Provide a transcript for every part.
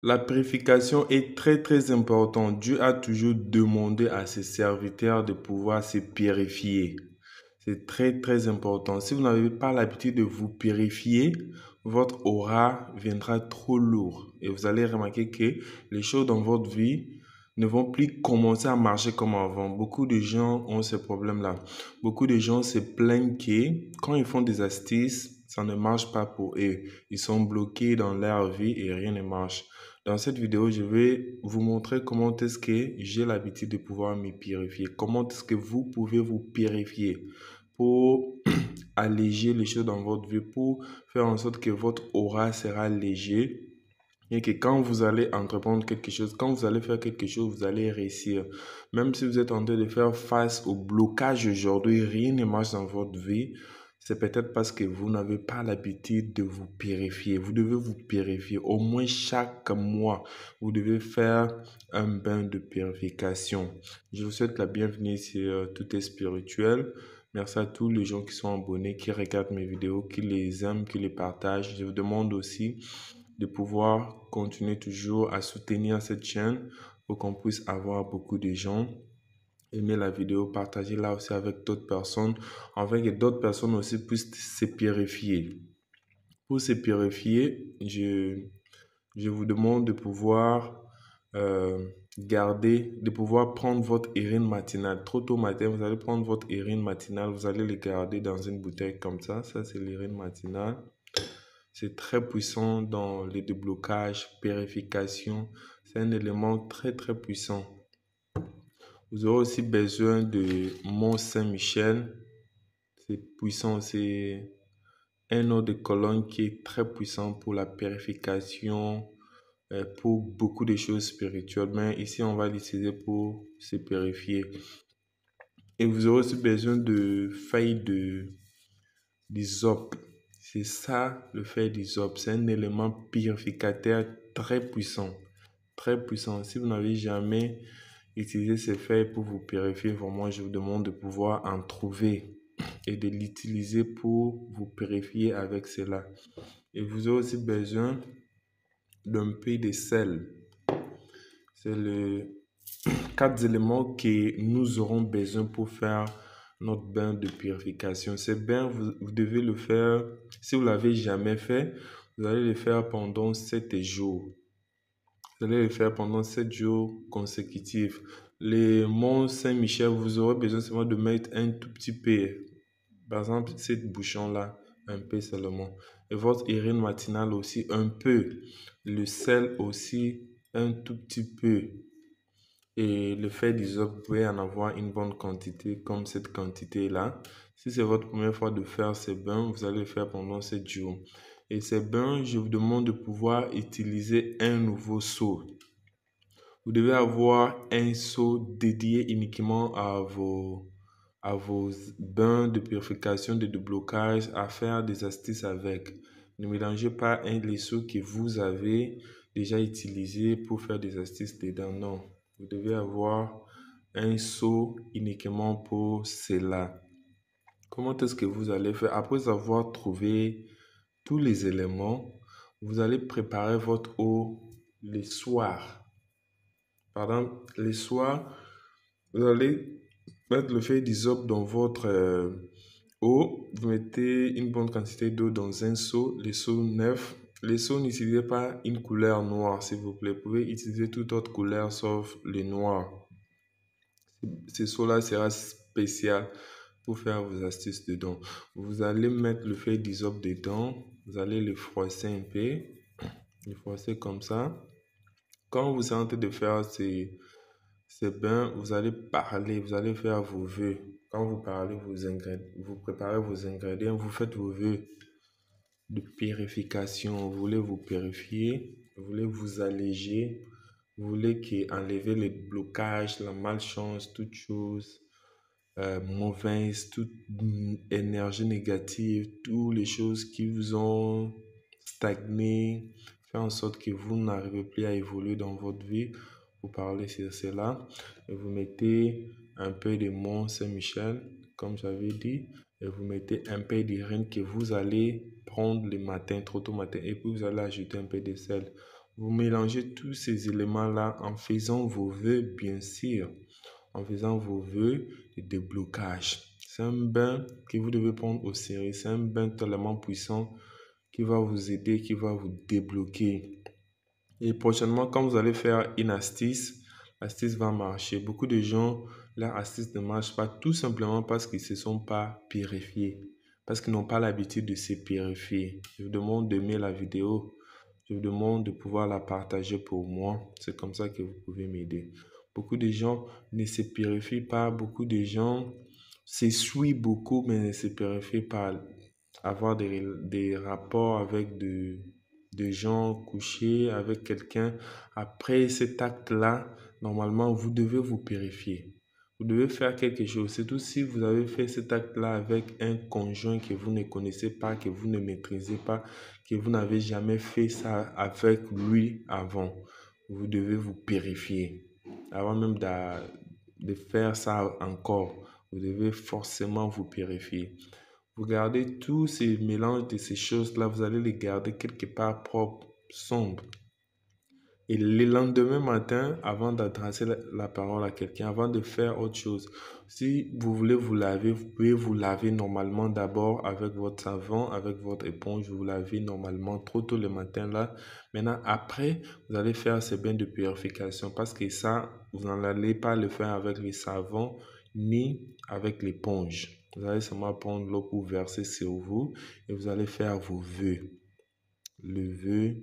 La purification est très très importante. Dieu a toujours demandé à ses serviteurs de pouvoir se purifier. C'est très très important. Si vous n'avez pas l'habitude de vous purifier, votre aura viendra trop lourd et vous allez remarquer que les choses dans votre vie ne vont plus commencer à marcher comme avant. Beaucoup de gens ont ce problème-là. Beaucoup de gens se plaignent que quand ils font des astuces, ça ne marche pas pour eux. Ils sont bloqués dans leur vie et rien ne marche. Dans cette vidéo, je vais vous montrer comment est-ce que j'ai l'habitude de pouvoir me purifier. Comment est-ce que vous pouvez vous purifier pour alléger les choses dans votre vie, pour faire en sorte que votre aura sera léger et que quand vous allez entreprendre quelque chose, quand vous allez faire quelque chose, vous allez réussir. Même si vous êtes en train de faire face au blocage aujourd'hui, rien ne marche dans votre vie, c'est peut-être parce que vous n'avez pas l'habitude de vous purifier. Vous devez vous purifier. Au moins chaque mois, vous devez faire un bain de purification. Je vous souhaite la bienvenue sur Tout est spirituel. Merci à tous les gens qui sont abonnés, qui regardent mes vidéos, qui les aiment, qui les partagent. Je vous demande aussi de pouvoir continuer toujours à soutenir cette chaîne pour qu'on puisse avoir beaucoup de gens. Aimer la vidéo, partager là aussi avec d'autres personnes, afin que d'autres personnes aussi puissent se purifier. Pour se purifier, je vous demande de pouvoir de pouvoir prendre votre urine matinale. Trop tôt matin, vous allez prendre votre urine matinale, vous allez le garder dans une bouteille comme ça. Ça, c'est l'urine matinale. C'est très puissant dans les déblocages, purification. C'est un élément très, très puissant. Vous aurez aussi besoin de Mont Saint-Michel. C'est puissant, c'est un eau de Cologne qui est très puissant pour la purification, pour beaucoup de choses spirituelles. Mais ici, on va l'utiliser pour se purifier. Et vous aurez aussi besoin de feuilles d'hysope. C'est ça le feuille d'hysope. C'est un élément purificateur très puissant. Très puissant. Si vous n'avez jamais utilisé ces feuilles pour vous purifier, vraiment, je vous demande de pouvoir en trouver et de l'utiliser pour vous purifier avec cela. Et vous aurez aussi besoin d'un peu de sel. C'est les 4 éléments que nous aurons besoin pour faire notre bain de purification. Ce bain, vous devez le faire, si vous ne l'avez jamais fait, vous allez le faire pendant 7 jours. Vous allez le faire pendant 7 jours consécutifs. Les Mont Saint-Michel, vous aurez besoin seulement de mettre un tout petit peu. Par exemple, cette bouchon-là, un peu seulement. Et votre urine matinale aussi, un peu. Le sel aussi, un tout petit peu. Et le fait d'hysope, vous pouvez en avoir une bonne quantité, comme cette quantité-là. Si c'est votre première fois de faire ces bains, vous allez le faire pendant 7 jours. Et ces bains, je vous demande de pouvoir utiliser un nouveau seau. Vous devez avoir un seau dédié uniquement à vos bains de purification, de déblocage, à faire des astuces avec. Ne mélangez pas les seaux que vous avez déjà utilisés pour faire des astuces dedans. Non, vous devez avoir un seau uniquement pour cela. Comment est-ce que vous allez faire? Après avoir trouvé tous les éléments, vous allez préparer votre eau le soir. Par exemple, le soir, vous allez mettre le feuille d'hysope dans votre eau. Vous mettez une bonne quantité d'eau dans un seau, le seau neuf. Les seaux, n'utilisez pas une couleur noire, s'il vous plaît. Vous pouvez utiliser toute autre couleur sauf le noir. Ce seau-là sera spécial pour faire vos astuces dedans. Vous allez mettre le feuille d'hysope dedans. Vous allez le froisser un peu. Le froisser comme ça. Quand vous sentez de faire ces bains, vous allez parler, vous allez faire vos vœux. Quand vous parlez vos ingrédients, vous préparez vos ingrédients, vous faites vos vœux de purification. Vous voulez vous purifier, vous voulez vous alléger, vous voulez enlever les blocages, la malchance, toutes choses mauvaises, toute énergie négative, toutes les choses qui vous ont stagné, faire en sorte que vous n'arrivez plus à évoluer dans votre vie. Vous parlez sur cela et vous mettez un peu de Mont Saint-Michel, comme j'avais dit, et vous mettez un peu d'urine que vous allez prendre le matin, trop tôt matin, et puis vous allez ajouter un peu de sel. Vous mélangez tous ces éléments-là en faisant vos vœux, bien sûr, en faisant vos vœux de déblocage. C'est un bain que vous devez prendre au sérieux. C'est un bain tellement puissant qui va vous aider, qui va vous débloquer. Et prochainement, quand vous allez faire une astuce, l'astuce va marcher. Beaucoup de gens, leur astuce ne marche pas tout simplement parce qu'ils ne se sont pas purifiés, parce qu'ils n'ont pas l'habitude de se purifier. Je vous demande d'aimer la vidéo. Je vous demande de pouvoir la partager pour moi. C'est comme ça que vous pouvez m'aider. Beaucoup de gens ne se purifient pas. Beaucoup de gens s'essuient beaucoup, mais ne se purifient pas. Avoir des rapports avec de gens couchés avec quelqu'un. Après cet acte-là, normalement, vous devez vous purifier. Vous devez faire quelque chose. Surtout si vous avez fait cet acte-là avec un conjoint que vous ne connaissez pas, que vous ne maîtrisez pas, que vous n'avez jamais fait ça avec lui avant. Vous devez vous purifier. Avant même de faire ça encore, vous devez forcément vous purifier. Vous gardez tous ces mélanges de ces choses-là, vous allez les garder quelque part propres, sombres. Et le lendemain matin, avant d'adresser la parole à quelqu'un, avant de faire autre chose, si vous voulez vous laver, vous pouvez vous laver normalement d'abord avec votre savon, avec votre éponge, vous lavez normalement trop tôt le matin là. Maintenant, après, vous allez faire ces bains de purification parce que ça, vous n'allez pas le faire avec le savon ni avec l'éponge. Vous allez seulement prendre l'eau pour verser sur vous et vous allez faire vos vœux. Le vœu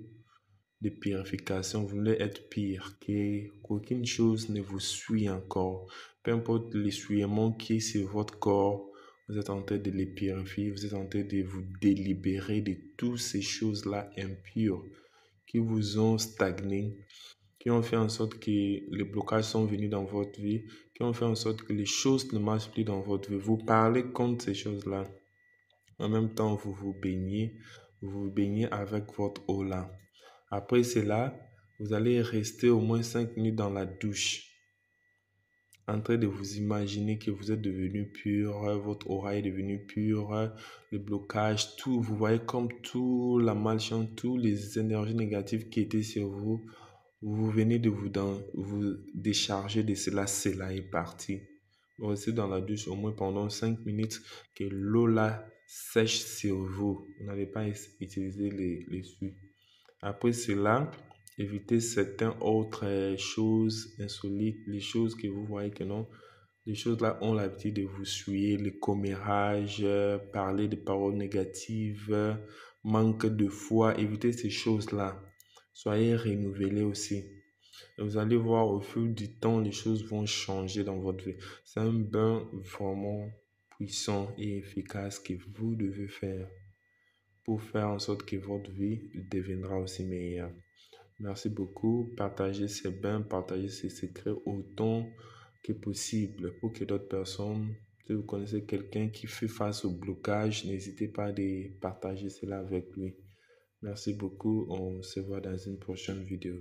de purification, vous voulez être pire, qu'aucune chose ne vous suit encore. Peu importe l'essuiement qui est sur votre corps, vous êtes en train de les purifier, vous êtes en train de vous délibérer de toutes ces choses-là impures qui vous ont stagné, qui ont fait en sorte que les blocages sont venus dans votre vie, qui ont fait en sorte que les choses ne marchent plus dans votre vie. Vous parlez contre ces choses-là. En même temps, vous vous baignez avec votre eau là. Après cela, vous allez rester au moins 5 minutes dans la douche, en train de vous imaginer que vous êtes devenu pur, votre aura est devenue pure, le blocage, tout, vous voyez comme tout la malchance, toutes les énergies négatives qui étaient sur vous, vous venez de vous décharger de cela est parti. Vous restez dans la douche au moins pendant 5 minutes que l'eau là sèche sur vous. Vous n'allez pas utiliser les suies. Après cela, évitez certaines autres choses insolites, les choses que vous voyez que non, les choses là ont l'habitude de vous suyer, le commérage, parler de paroles négatives, manque de foi, évitez ces choses-là. Soyez renouvelés aussi. Et vous allez voir au fil du temps, les choses vont changer dans votre vie. C'est un bain vraiment puissant et efficace que vous devez faire pour faire en sorte que votre vie deviendra aussi meilleure. Merci beaucoup. Partagez ces bains, partagez ces secrets autant que possible pour que d'autres personnes, si vous connaissez quelqu'un qui fait face au blocage, n'hésitez pas à partager cela avec lui. Merci beaucoup. On se voit dans une prochaine vidéo.